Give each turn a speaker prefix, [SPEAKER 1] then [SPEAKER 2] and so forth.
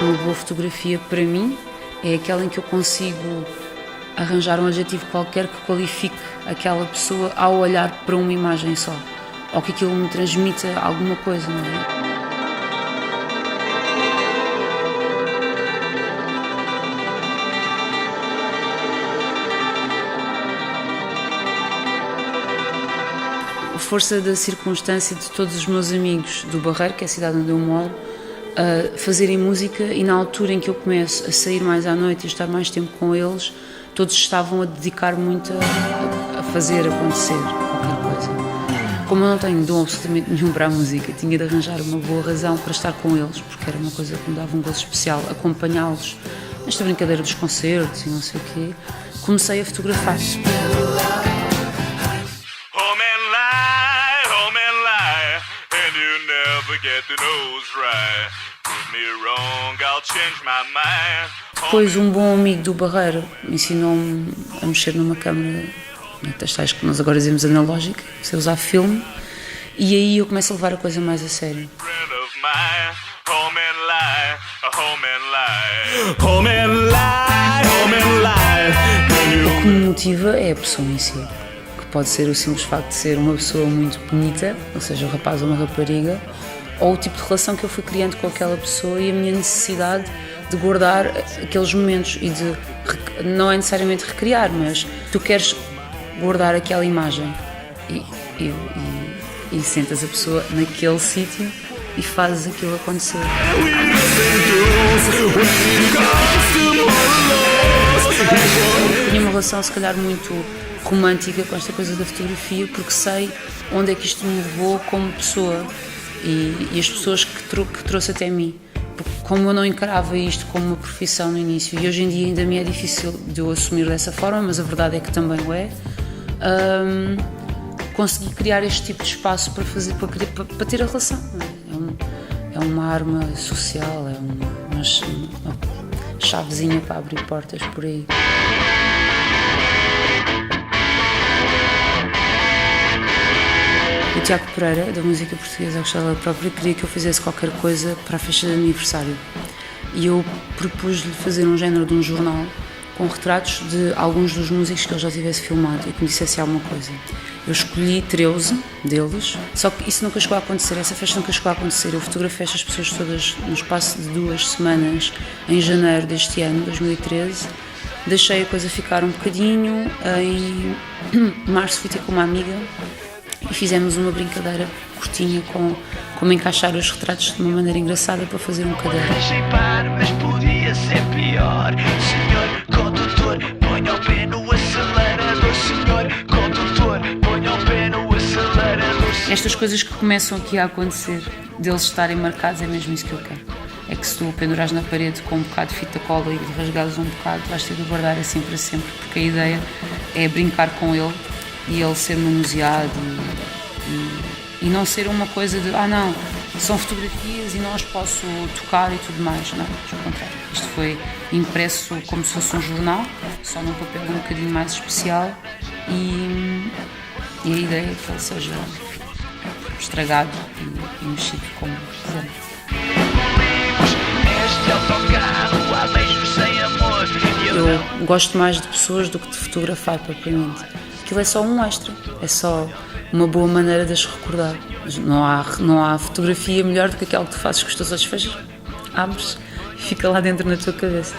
[SPEAKER 1] Uma boa fotografia, para mim, é aquela em que eu consigo arranjar um adjetivo qualquer que qualifique aquela pessoa ao olhar para uma imagem só, ou que aquilo me transmita alguma coisa, não é? A força da circunstância de todos os meus amigos do Barreiro, que é a cidade onde eu moro, fazerem música, e na altura em que eu começo a sair mais à noite e estar mais tempo com eles, todos estavam a dedicar muito a fazer acontecer qualquer coisa. Como eu não tenho dom absolutamente nenhum para a música, tinha de arranjar uma boa razão para estar com eles, porque era uma coisa que me dava um gozo especial, acompanhá-los nesta brincadeira dos concertos e não sei o quê. Comecei a fotografar. Depois um bom amigo do Barreiro ensinou-me a mexer numa câmera, das tais que nós agora dizemos analógica, sei usar filme, e aí eu começo a levar a coisa mais a sério. O que me motiva é a pessoa em si, que pode ser o simples facto de ser uma pessoa muito bonita, ou seja, um rapaz ou uma rapariga, ou o tipo de relação que eu fui criando com aquela pessoa e a minha necessidade de guardar aqueles momentos e de, não é necessariamente recriar, mas tu queres guardar aquela imagem e sentas a pessoa naquele sítio e fazes aquilo acontecer. Tinha uma relação se calhar muito romântica com esta coisa da fotografia, porque sei onde é que isto me levou como pessoa e as pessoas que trouxe até mim. Porque como eu não encarava isto como uma profissão no início, e hoje em dia ainda me é difícil de eu assumir dessa forma, mas a verdade é que também o é, consegui criar este tipo de espaço para ter a relação. É uma arma social, é uma chavezinha para abrir portas por aí. O Tiago Pereira, da música portuguesa, ao ela própria, queria que eu fizesse qualquer coisa para a festa de aniversário. E eu propus-lhe fazer um género de um jornal com retratos de alguns dos músicos que ele já tivesse filmado e que me dissesse alguma coisa. Eu escolhi 13 deles, só que isso nunca chegou a acontecer, essa festa nunca chegou a acontecer. Eu fotografei estas pessoas todas no espaço de 2 semanas, em janeiro deste ano, 2013. Deixei a coisa ficar um bocadinho, em março fui ter com uma amiga e fizemos uma brincadeira curtinha com como encaixar os retratos de uma maneira engraçada para fazer um caderno.
[SPEAKER 2] Mas podia ser pior. Senhor condutor, ponha o pé no acelerador. Senhor condutor, ponha o pé no acelerador.
[SPEAKER 1] Estas coisas que começam aqui a acontecer, deles estarem marcados, é mesmo isso que eu quero. É que se tu o pendurares na parede com um bocado de fita cola e rasgares um bocado, vais ter de guardar assim para sempre, porque a ideia é brincar com ele e ele ser manuseado e não ser uma coisa de não, são fotografias e não as posso tocar e tudo mais. Não, pelo contrário. Isto foi impresso como se fosse um jornal, só num papel um bocadinho mais especial e a ideia é que ele seja estragado e mexido como quiser. Eu gosto mais de pessoas do que de fotografar propriamente. Aquilo é só um extra, é só uma boa maneira de as recordar. Não há fotografia melhor do que aquela que tu fazes com os teus olhos fechados, abres e fica lá dentro na tua cabeça.